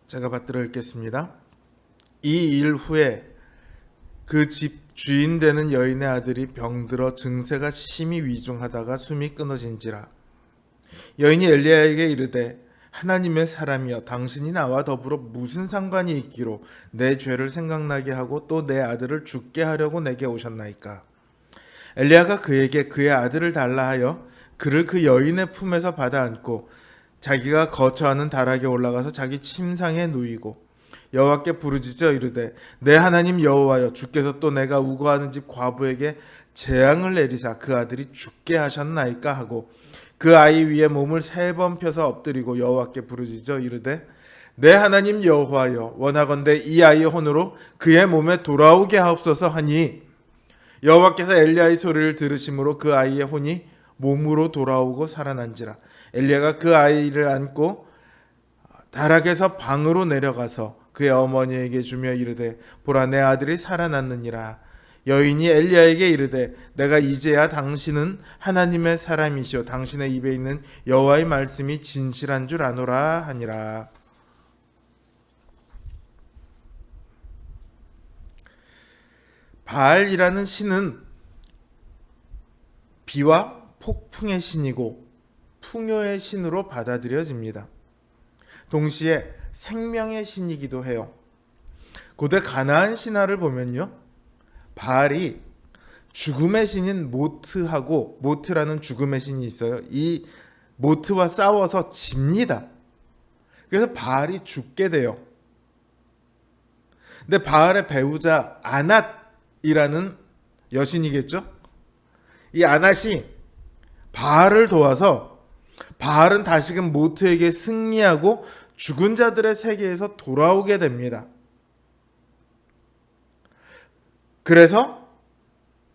제가 받들어 읽겠습니다. 이 일 후에 그 집 주인 되는 여인의 아들이 병들어 증세가 심히 위중하다가 숨이 끊어진지라. 여인이 엘리야에게 이르되 하나님의 사람이여 당신이 나와 더불어 무슨 상관이 있기로 내 죄를 생각나게 하고 또 내 아들을 죽게 하려고 내게 오셨나이까. 엘리야가 그에게 그의 아들을 달라 하여 그를 그 여인의 품에서 받아 안고 자기가 거처하는 다락에 올라가서 자기 침상에 누이고 여호와께 부르짖어 이르되 내 하나님 여호와여 주께서 또 내가 우거하는 집 과부에게 재앙을 내리사 그 아들이 죽게 하셨나이까 하고 그 아이 위에 몸을 3번 펴서 엎드리고 여호와께 부르짖어 이르되 내 하나님 여호와여 원하건대 이 아이의 혼으로 그의 몸에 돌아오게 하옵소서 하니 여호와께서 엘리야의 소리를 들으심으로 그 아이의 혼이 몸으로 돌아오고 살아난지라. 엘리야가 그 아이를 안고 다락에서 방으로 내려가서 그의 어머니에게 주며 이르되 보라 내 아들이 살아났느니라. 여인이 엘리야에게 이르되 내가 이제야 당신은 하나님의 사람이시오 당신의 입에 있는 여호와의 말씀이 진실한 줄 아노라 하니라. 바알이라는 신은 비와 폭풍의 신이고 풍요의 신으로 받아들여집니다. 동시에 생명의 신이기도 해요. 고대 가나안 신화를 보면요, 바알이 죽음의 신인 모트하고, 모트라는 죽음의 신이 있어요. 이 모트와 싸워서 집니다. 그래서 바알이 죽게 돼요. 근데 바알의 배우자 아낫이라는 여신이겠죠? 이 아낫이 바알을 도와서 바알은 다시금 모트에게 승리하고 죽은 자들의 세계에서 돌아오게 됩니다. 그래서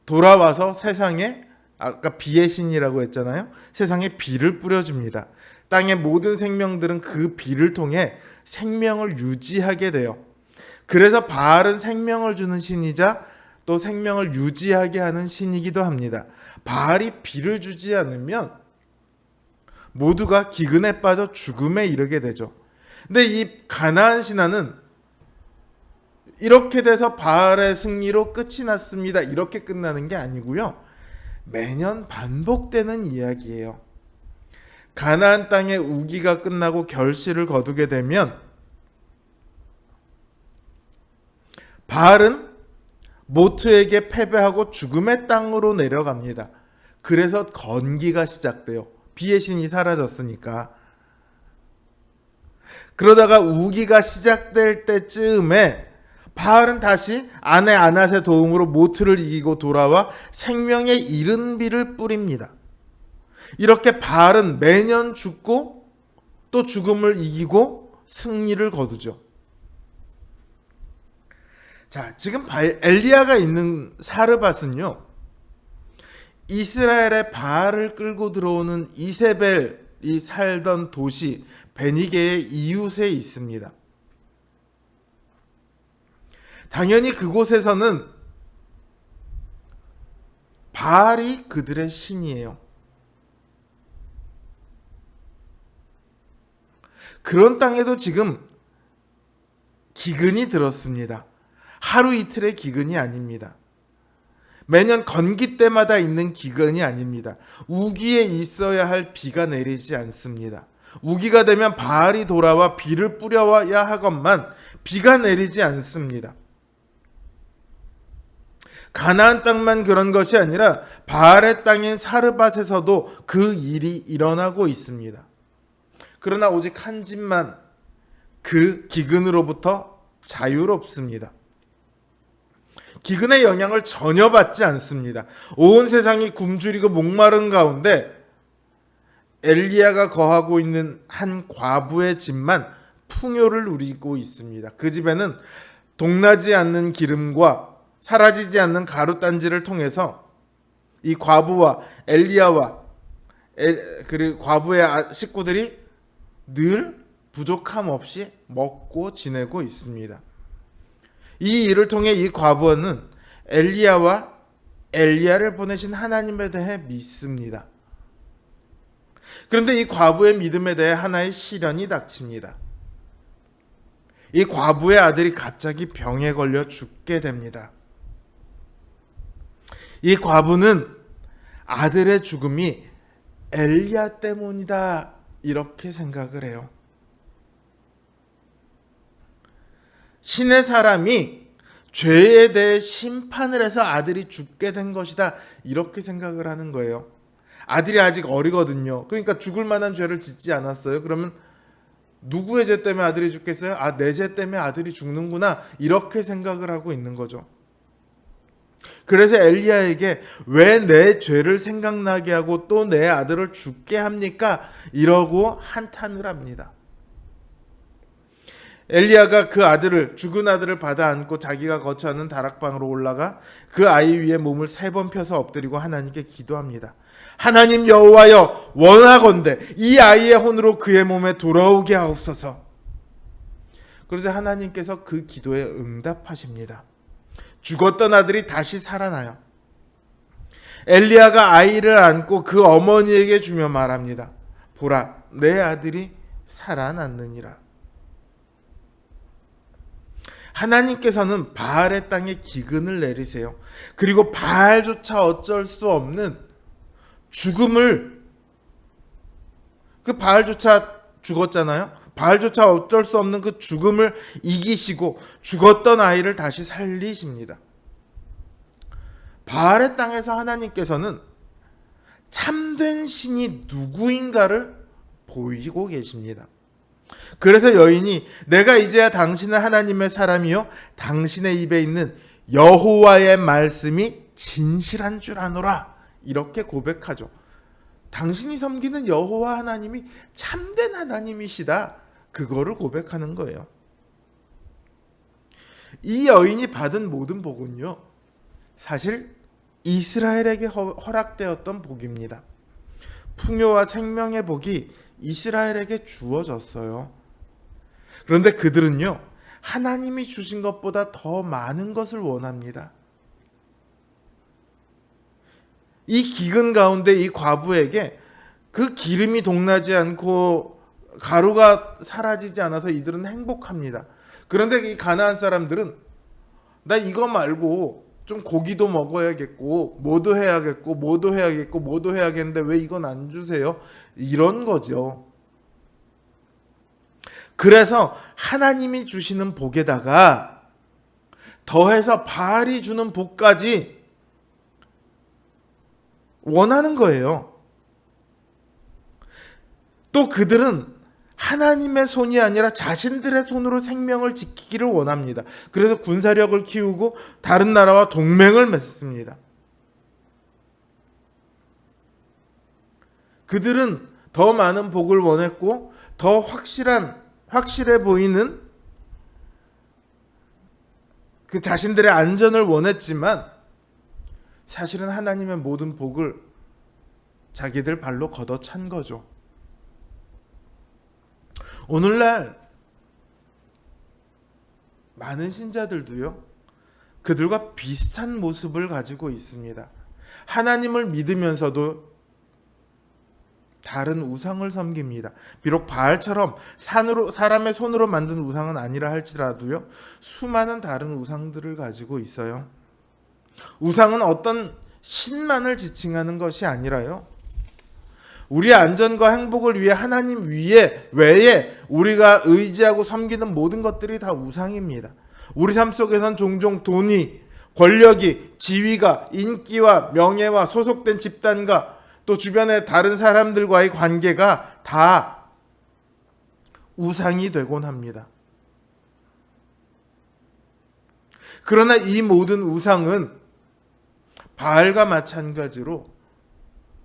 돌아와서 세상에, 아까 비의 신이라고 했잖아요. 세상에 비를 뿌려줍니다. 땅의 모든 생명들은 그 비를 통해 생명을 유지하게 돼요. 그래서 바알은 생명을 주는 신이자 또 생명을 유지하게 하는 신이기도 합니다. 바알이 비를 주지 않으면 모두가 기근에 빠져 죽음에 이르게 되죠. 근데 이 가나안 신화는 이렇게 돼서 바알의 승리로 끝이 났습니다. 이렇게 끝나는 게 아니고요. 매년 반복되는 이야기예요. 가나안 땅의 우기가 끝나고 결실을 거두게 되면 바알은 모트에게 패배하고 죽음의 땅으로 내려갑니다. 그래서 건기가 시작돼요. 비의 신이 사라졌으니까. 그러다가 우기가 시작될 때쯤에 바알은 다시 아내 아낫의 도움으로 모트를 이기고 돌아와 생명의 이른 비를 뿌립니다. 이렇게 바알은 매년 죽고 또 죽음을 이기고 승리를 거두죠. 자, 지금 엘리야가 있는 사르밧은요, 이스라엘의 바알을 끌고 들어오는 이세벨이 살던 도시 베니게의 이웃에 있습니다. 당연히 그곳에서는 바알이 그들의 신이에요. 그런 땅에도 지금 기근이 들었습니다. 하루 이틀의 기근이 아닙니다. 매년 건기 때마다 있는 기근이 아닙니다. 우기에 있어야 할 비가 내리지 않습니다. 우기가 되면 바알이 돌아와 비를 뿌려야 하건만 비가 내리지 않습니다. 가나안 땅만 그런 것이 아니라 바알의 땅인 사르밧에서도 그 일이 일어나고 있습니다. 그러나 오직 한 집만 그 기근으로부터 자유롭습니다. 기근의 영향을 전혀 받지 않습니다. 온 세상이 굶주리고 목마른 가운데 엘리야가 거하고 있는 한 과부의 집만 풍요를 누리고 있습니다. 그 집에는 동나지 않는 기름과 사라지지 않는 가루단지를 통해서 이 과부와 엘리야와 그리고 과부의 식구들이 늘 부족함 없이 먹고 지내고 있습니다. 이 일을 통해 이 과부는 엘리야와 엘리야를 보내신 하나님에 대해 믿습니다. 그런데 이 과부의 믿음에 대해 하나의 시련이 닥칩니다. 이 과부의 아들이 갑자기 병에 걸려 죽게 됩니다. 이 과부는 아들의 죽음이 엘리야 때문이다 이렇게 생각을 해요. 신의 사람이 죄에 대해 심판을 해서 아들이 죽게 된 것이다 이렇게 생각을 하는 거예요. 아들이 아직 어리거든요. 그러니까 죽을 만한 죄를 짓지 않았어요. 그러면 누구의 죄 때문에 아들이 죽겠어요? 내 죄 때문에 아들이 죽는구나 이렇게 생각을 하고 있는 거죠. 그래서 엘리야에게 왜 내 죄를 생각나게 하고 또 내 아들을 죽게 합니까? 이러고 한탄을 합니다. 엘리야가 그 아들을, 죽은 아들을 받아 안고 자기가 거처하는 다락방으로 올라가 그 아이 위에 몸을 3번 펴서 엎드리고 하나님께 기도합니다. 하나님 여호와여, 원하건대 이 아이의 혼으로 그의 몸에 돌아오게 하옵소서. 그러자 하나님께서 그 기도에 응답하십니다. 죽었던 아들이 다시 살아나요. 엘리야가 아이를 안고 그 어머니에게 주며 말합니다. 보라, 내 아들이 살아났느니라. 하나님께서는 바알의 땅에 기근을 내리세요. 그리고 바알조차 어쩔 수 없는 죽음을, 그 바알조차 죽었잖아요. 바알조차 어쩔 수 없는 그 죽음을 이기시고 죽었던 아이를 다시 살리십니다. 바알의 땅에서 하나님께서는 참된 신이 누구인가를 보이고 계십니다. 그래서 여인이 내가 이제야 당신은 하나님의 사람이요 당신의 입에 있는 여호와의 말씀이 진실한 줄 아노라 이렇게 고백하죠. 당신이 섬기는 여호와 하나님이 참된 하나님이시다. 그거를 고백하는 거예요. 이 여인이 받은 모든 복은요, 사실 이스라엘에게 허락되었던 복입니다. 풍요와 생명의 복이 이스라엘에게 주어졌어요. 그런데 그들은요, 하나님이 주신 것보다 더 많은 것을 원합니다. 이 기근 가운데 이 과부에게 그 기름이 동나지 않고 가루가 사라지지 않아서 이들은 행복합니다. 그런데 이 가나안 사람들은 나 이거 말고 좀 고기도 먹어야겠고 뭐도 해야겠고 뭐도 해야겠고 뭐도 해야겠는데 왜 이건 안 주세요? 이런 거죠. 그래서 하나님이 주시는 복에다가 더해서 바알이 주는 복까지 원하는 거예요. 또 그들은 하나님의 손이 아니라 자신들의 손으로 생명을 지키기를 원합니다. 그래서 군사력을 키우고 다른 나라와 동맹을 맺습니다. 그들은 더 많은 복을 원했고 더 확실해 보이는 그 자신들의 안전을 원했지만 사실은 하나님의 모든 복을 자기들 발로 걷어찬 거죠. 오늘날 많은 신자들도요, 그들과 비슷한 모습을 가지고 있습니다. 하나님을 믿으면서도 다른 우상을 섬깁니다. 비록 바알처럼 사람의 손으로 만든 우상은 아니라 할지라도요, 수많은 다른 우상들을 가지고 있어요. 우상은 어떤 신만을 지칭하는 것이 아니라요, 우리의 안전과 행복을 위해 하나님 외에 우리가 의지하고 섬기는 모든 것들이 다 우상입니다. 우리 삶 속에선 종종 돈이, 권력이, 지위가, 인기와 명예와 소속된 집단과 또 주변의 다른 사람들과의 관계가 다 우상이 되곤 합니다. 그러나 이 모든 우상은 바알과 마찬가지로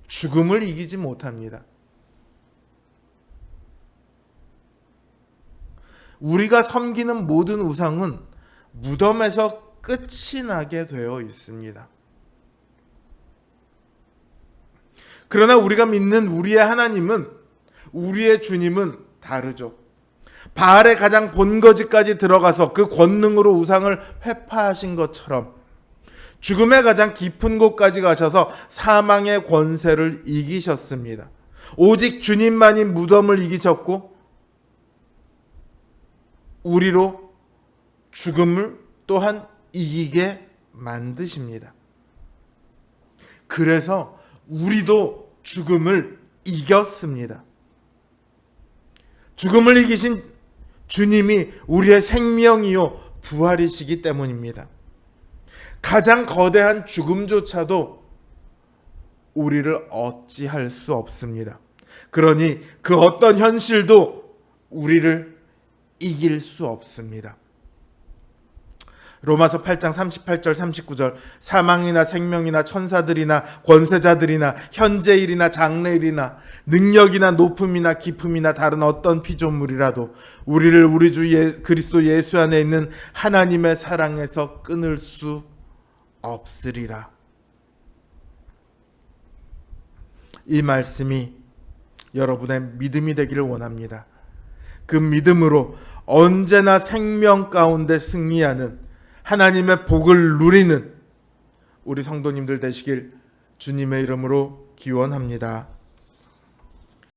죽음을 이기지 못합니다. 우리가 섬기는 모든 우상은 무덤에서 끝이 나게 되어 있습니다. 그러나 우리가 믿는 우리의 하나님은, 우리의 주님은 다르죠. 바알의 가장 본거지까지 들어가서 그 권능으로 우상을 회파하신 것처럼 죽음의 가장 깊은 곳까지 가셔서 사망의 권세를 우리로 죽음을 또한 이기게 만드십니다. 그래서 우리도 죽음을 이겼습니다. 죽음을 이기신 주님이 우리의 생명이요 부활이시기 때문입니다. 가장 거대한 죽음조차도 우리를 어찌할 수 없습니다. 그러니 그 어떤 현실도 우리를 이길 수 없습니다. 로마서 8장 38절 39절 사망이나 생명이나 천사들이나 권세자들이나 현재일이나 장래일이나 능력이나 높음이나 깊음이나 다른 어떤 피조물이라도 우리를 우리 주 그리스도 예수 안에 있는 하나님의 사랑에서 끊을 수 없으리라. 이 말씀이 여러분의 믿음이 되기를 원합니다. 그 믿음으로 언제나 생명 가운데 승리하는 하나님의 복을 누리는 우리 성도님들 되시길 주님의 이름으로 기원합니다.